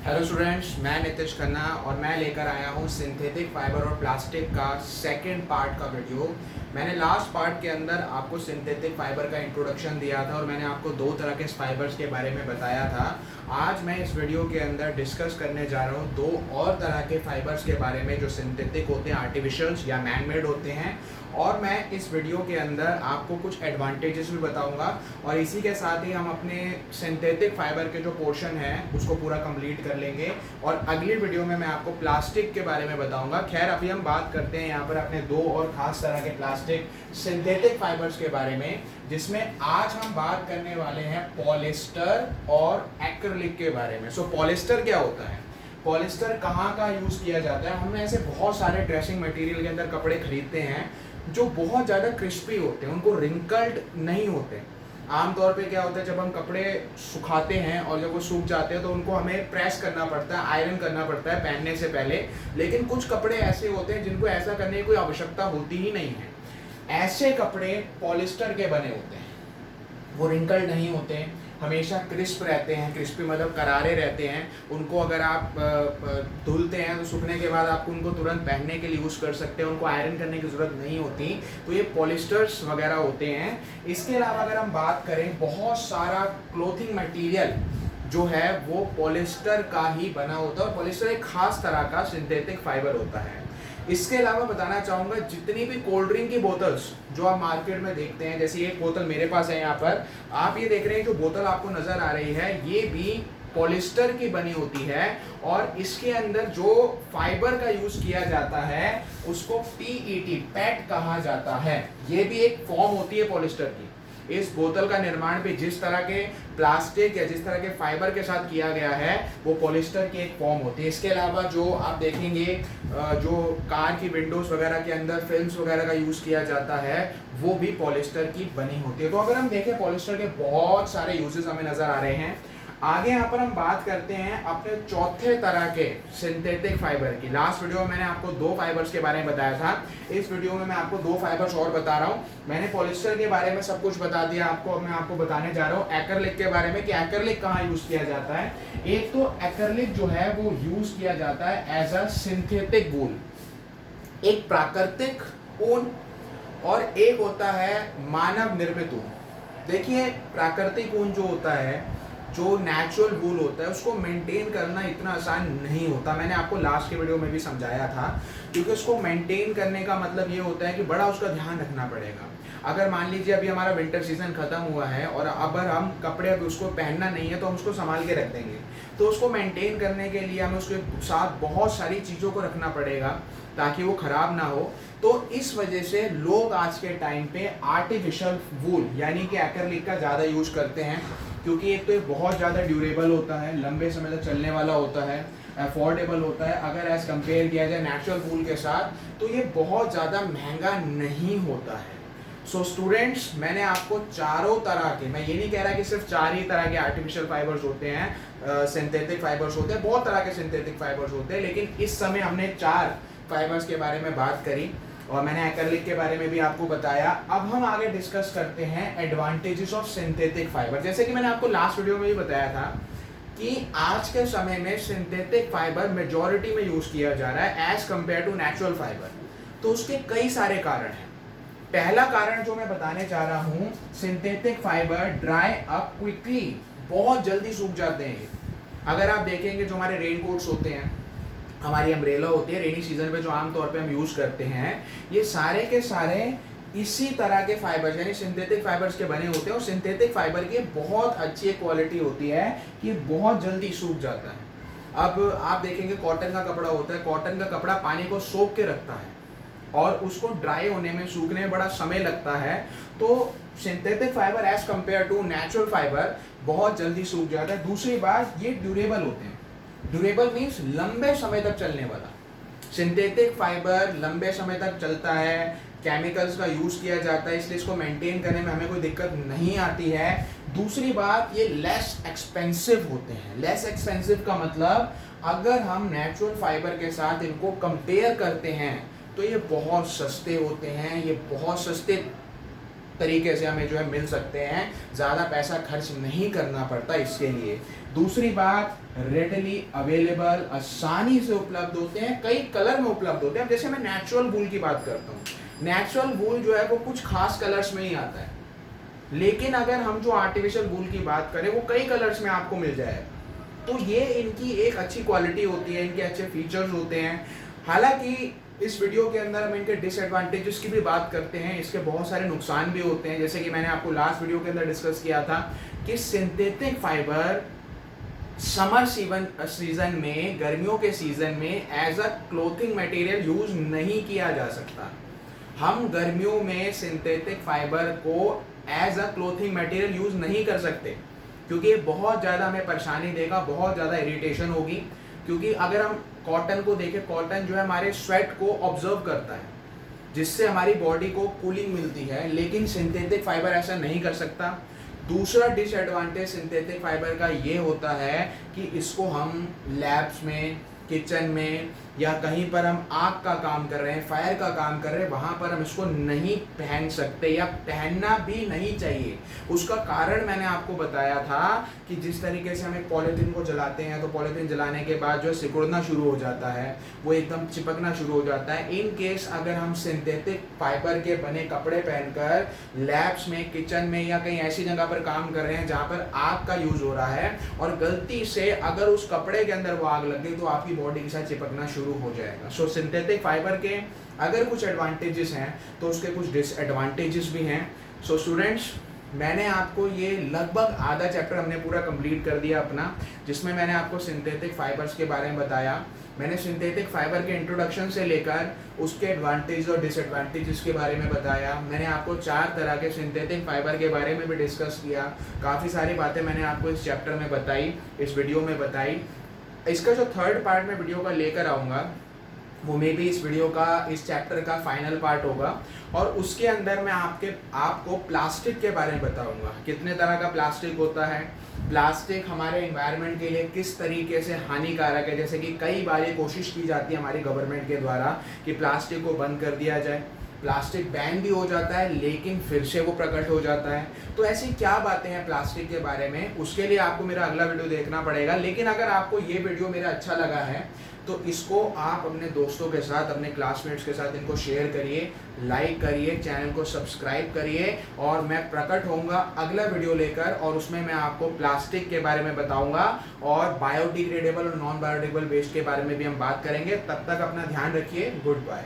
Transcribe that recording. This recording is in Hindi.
हेलो स्टूडेंट्स, मैं नितिश खन्ना और मैं लेकर आया हूँ सिंथेटिक फाइबर और प्लास्टिक का सेकंड पार्ट का वीडियो। मैंने लास्ट पार्ट के अंदर आपको सिंथेटिक फाइबर का इंट्रोडक्शन दिया था और मैंने आपको दो तरह के फाइबर्स के बारे में बताया था। आज मैं इस वीडियो के अंदर डिस्कस करने जा रहा हूँ दो और तरह के फाइबर्स के बारे में जो सिंथेटिक होते हैं, आर्टिफिशियल्स या मैन मेड होते हैं। और मैं इस वीडियो के अंदर आपको कुछ एडवांटेजेस भी बताऊंगा और इसी के साथ ही हम अपने सिंथेटिक फाइबर के जो पोर्शन है उसको पूरा कंप्लीट कर लेंगे। और अगली वीडियो में मैं आपको प्लास्टिक के बारे में बताऊंगा। खैर, अभी हम बात करते हैं यहाँ पर अपने दो और खास तरह के प्लास्टिक सिंथेटिक फाइबर्स के बारे में, जिसमें आज हम बात करने वाले हैं पॉलिस्टर और एक्रिलिक के बारे में। सो पॉलिस्टर क्या होता है, पॉलिस्टर कहाँ का यूज़ किया जाता है। हम ऐसे बहुत सारे ड्रेसिंग मटेरियल के अंदर कपड़े खरीदते हैं जो बहुत ज़्यादा क्रिस्पी होते हैं, उनको रिंकल्ड नहीं होते। आमतौर पे क्या होता है, जब हम कपड़े सुखाते हैं और जब वो सूख जाते हैं तो उनको हमें प्रेस करना पड़ता है, आयरन करना पड़ता है पहनने से पहले। लेकिन कुछ कपड़े ऐसे होते हैं जिनको ऐसा करने की कोई आवश्यकता होती ही नहीं है। ऐसे कपड़े पॉलिस्टर के बने होते हैं, वो रिंकल्ड नहीं होते, हमेशा क्रिस्प रहते हैं। क्रिस्पी मतलब करारे रहते हैं। उनको अगर आप धुलते हैं तो सूखने के बाद आपको उनको तुरंत पहनने के लिए यूज़ कर सकते हैं, उनको आयरन करने की ज़रूरत नहीं होती। तो ये पॉलिस्टर्स वगैरह होते हैं। इसके अलावा अगर हम बात करें, बहुत सारा क्लोथिंग मटेरियल जो है वो पॉलिस्टर का ही बना होता है और पॉलिस्टर एक खास तरह का सिंथेटिक फाइबर होता है। इसके अलावा बताना चाहूँगा, जितनी भी कोल्ड ड्रिंक की बोतल्स जो आप मार्केट में देखते हैं, जैसे एक बोतल मेरे पास है यहाँ पर, आप ये देख रहे हैं जो बोतल आपको नज़र आ रही है, ये भी पॉलिस्टर की बनी होती है। और इसके अंदर जो फाइबर का यूज़ किया जाता है उसको पीईटी, पैट कहा जाता है। ये भी एक फॉर्म होती है पॉलिस्टर की। इस बोतल का निर्माण भी जिस तरह के प्लास्टिक या जिस तरह के फाइबर के साथ किया गया है वो पॉलिस्टर की एक फॉर्म होती है। इसके अलावा जो आप देखेंगे, जो कार की विंडोज वगैरह के अंदर फिल्म्स वगैरह का यूज़ किया जाता है वो भी पॉलिस्टर की बनी होती है। तो अगर हम देखें, पॉलिस्टर के बहुत सारे यूजेस हमें नज़र आ रहे हैं। आगे यहाँ पर हम बात करते हैं अपने चौथे तरह के सिंथेटिक फाइबर की। लास्ट वीडियो में मैंने आपको दो फाइबर्स के बारे में बताया था, इस वीडियो में मैं आपको दो फाइबर्स और बता रहा हूँ। मैंने पॉलिस्टर के बारे में सब कुछ बता दिया आपको, अब मैं आपको बताने जा रहा हूँ एक्रिलिक के बारे में कि एक्रिलिक कहाँ यूज़ किया जाता है। एक तो एक्रिलिक जो है वो यूज़ किया जाता है एज अ सिंथेटिक वूल, एक प्राकृतिक ऊन, और एक होता है मानव निर्मित ऊन। देखिए, प्राकृतिक ऊन जो होता है, जो नेचुरल वूल होता है, उसको मेंटेन करना इतना आसान नहीं होता। मैंने आपको लास्ट के वीडियो में भी समझाया था, क्योंकि उसको मेंटेन करने का मतलब ये होता है कि बड़ा उसका ध्यान रखना पड़ेगा। अगर मान लीजिए अभी हमारा विंटर सीजन खत्म हुआ है और अगर हम कपड़े अभी उसको पहनना नहीं है तो हम उसको संभाल के रख देंगे, तो उसको मेंटेन करने के लिए हमें उसके साथ बहुत सारी चीज़ों को रखना पड़ेगा ताकि वो ख़राब ना हो। तो इस वजह से लोग आज के टाइम पे आर्टिफिशियल वूल यानी कि एक्रिलिक का ज़्यादा यूज़ करते हैं, क्योंकि एक तो ये बहुत ज़्यादा ड्यूरेबल होता है, लंबे समय तक चलने वाला होता है, अफोर्डेबल होता है। अगर एज कंपेयर किया जाए नेचुरल वूल के साथ तो ये बहुत ज़्यादा महंगा नहीं होता है। सो स्टूडेंट्स, मैंने आपको चारों तरह के, मैं ये नहीं कह रहा कि सिर्फ चार ही तरह के आर्टिफिशियल फाइबर्स होते हैं, सिंथेटिक फाइबर्स होते हैं, बहुत तरह के सिंथेटिक फाइबर्स होते हैं, लेकिन इस समय हमने चार फाइबर्स के बारे में बात करी और मैंने एक्रिलिक के बारे में भी आपको बताया। अब हम आगे डिस्कस करते हैं एडवांटेजेस ऑफ सिंथेटिक फाइबर। जैसे कि मैंने आपको लास्ट वीडियो में भी बताया था कि आज के समय में सिंथेटिक फाइबर मेजॉरिटी में यूज किया जा रहा है as compare to natural fibre. तो उसके कई सारे कारण हैं। पहला कारण जो मैं बताने जा रहा हूँ, synthetic fibre dry up quickly, बहुत जल्दी सूख जाते हैं। अगर आप देखेंगे, जो हमारे रेन कोट्स होते हैं, हमारी अम्ब्रेला होती है, रेनी सीजन पे जो आमतौर पे हम यूज़ करते हैं, ये सारे के सारे इसी तरह के फाइबर्स यानी सिंथेटिक फाइबर्स के बने होते हैं। और सिंथेटिक फाइबर की बहुत अच्छी क्वालिटी होती है कि बहुत जल्दी सूख जाता है। अब आप देखेंगे, कॉटन का कपड़ा होता है, कॉटन का कपड़ा पानी को सोख के रखता है और उसको ड्राई होने में, सूखने में बड़ा समय लगता है। तो synthetic fibre as compare to natural fibre बहुत जल्दी सूख जाता है। दूसरी बात, ये ड्यूरेबल होते हैं। ड्यूरेबल मीन्स लंबे समय तक चलने वाला। सिंथेटिक फाइबर लंबे समय तक चलता है, केमिकल्स का यूज़ किया जाता है, इसलिए इसको मेंटेन करने में हमें कोई दिक्कत नहीं आती है। दूसरी बात, ये लेस एक्सपेंसिव होते हैं। लेस एक्सपेंसिव का मतलब, अगर हम नेचुरल फाइबर के साथ इनको कंपेयर करते हैं तो ये बहुत सस्ते होते हैं, ये बहुत सस्ते तरीके से हमें जो है मिल सकते हैं, ज़्यादा पैसा खर्च नहीं करना पड़ता इसके लिए। दूसरी बात, रेडली अवेलेबल, आसानी से उपलब्ध होते हैं, कई कलर में उपलब्ध होते हैं। जैसे मैं नेचुरल वूल की बात करता हूँ, नेचुरल वूल जो है वो कुछ खास कलर्स में ही आता है, लेकिन अगर हम जो आर्टिफिशियल वूल की बात करें वो कई कलर्स में आपको मिल जाएगा। तो ये इनकी एक अच्छी क्वालिटी होती है, इनके अच्छे फीचर्स होते हैं। हालांकि इस वीडियो के अंदर हम इनके डिसएडवांटेजेस की भी बात करते हैं, इसके बहुत सारे नुकसान भी होते हैं। जैसे कि मैंने आपको लास्ट वीडियो के अंदर डिस्कस किया था कि सिंथेटिक फाइबर समर सीजन में, गर्मियों के सीजन में as a clothing material use नहीं किया जा सकता। हम गर्मियों में सिंथेटिक फाइबर को as a clothing material use नहीं कर सकते, क्योंकि ये बहुत ज़्यादा हमें परेशानी देगा, बहुत ज़्यादा इरिटेशन होगी। क्योंकि अगर हम कॉटन को देखें, कॉटन जो है हमारे स्वेट को ऑब्जर्व करता है, जिससे हमारी बॉडी को कूलिंग मिलती है, लेकिन सिंथेटिक फाइबर ऐसा नहीं कर सकता। दूसरा डिसएडवांटेज सिंथेटिक फाइबर का ये होता है कि इसको हम लैब्स में, किचन में या कहीं पर हम आग का काम कर रहे हैं, फायर का काम कर रहे हैं, वहाँ पर हम इसको नहीं पहन सकते या पहनना भी नहीं चाहिए। उसका कारण मैंने आपको बताया था कि जिस तरीके से हम एक पॉलीथीन को जलाते हैं तो पॉलीथीन जलाने के बाद जो सिकुड़ना शुरू हो जाता है, वो एकदम चिपकना शुरू हो जाता है। इन केस अगर हम सिंथेटिक फाइबर के बने कपड़े पहनकर लैब्स में, किचन में या कहीं ऐसी जगह पर काम कर रहे हैं जहाँ पर आग का यूज हो रहा है और गलती से अगर उस कपड़े के अंदर वो आग लग गई तो आपकी बॉडी के साथ चिपकना शुरू हो जाएगा। सो सिंथेटिक फाइबर के अगर कुछ एडवांटेजेस हैं तो उसके कुछ डिसएडवांटेजेस भी हैं। सो स्टूडेंट्स, मैंने आपको ये लगभग आधा चैप्टर हमने पूरा कंप्लीट कर दिया अपना, जिसमें मैंने आपको सिंथेटिक फाइबर्स के बारे में बताया। मैंने सिंथेटिक फाइबर के इंट्रोडक्शन से लेकर उसके एडवांटेज और डिसएडवांटेजेस के बारे में बताया। मैंने आपको 4 तरह के सिंथेटिक फाइबर के बारे में भी डिस्कस किया। काफ़ी सारी बातें मैंने आपको इस चैप्टर में बताई, इस वीडियो में बताई। इसका जो थर्ड पार्ट मैं वीडियो का लेकर आऊँगा वो मे भी इस वीडियो का, इस चैप्टर का फाइनल पार्ट होगा, और उसके अंदर मैं आपको प्लास्टिक के बारे में बताऊंगा। कितने तरह का प्लास्टिक होता है, प्लास्टिक हमारे एनवायरनमेंट के लिए किस तरीके से हानिकारक है। जैसे कि कई बार ये कोशिश की जाती है हमारी गवर्नमेंट के द्वारा कि प्लास्टिक को बंद कर दिया जाए, प्लास्टिक बैन भी हो जाता है लेकिन फिर से वो प्रकट हो जाता है। तो ऐसी क्या बातें हैं प्लास्टिक के बारे में, उसके लिए आपको मेरा अगला वीडियो देखना पड़ेगा। लेकिन अगर आपको ये वीडियो मेरा अच्छा लगा है तो इसको आप अपने दोस्तों के साथ, अपने क्लासमेट्स के साथ इनको शेयर करिए, लाइक करिए, चैनल को सब्सक्राइब करिए। और मैं प्रकट होऊंगा अगला वीडियो लेकर, और उसमें मैं आपको प्लास्टिक के बारे में बताऊंगा और बायोडिग्रेडेबल और नॉन बायोडिग्रेडेबल वेस्ट के बारे में भी हम बात करेंगे। तब तक अपना ध्यान रखिए। Good bye.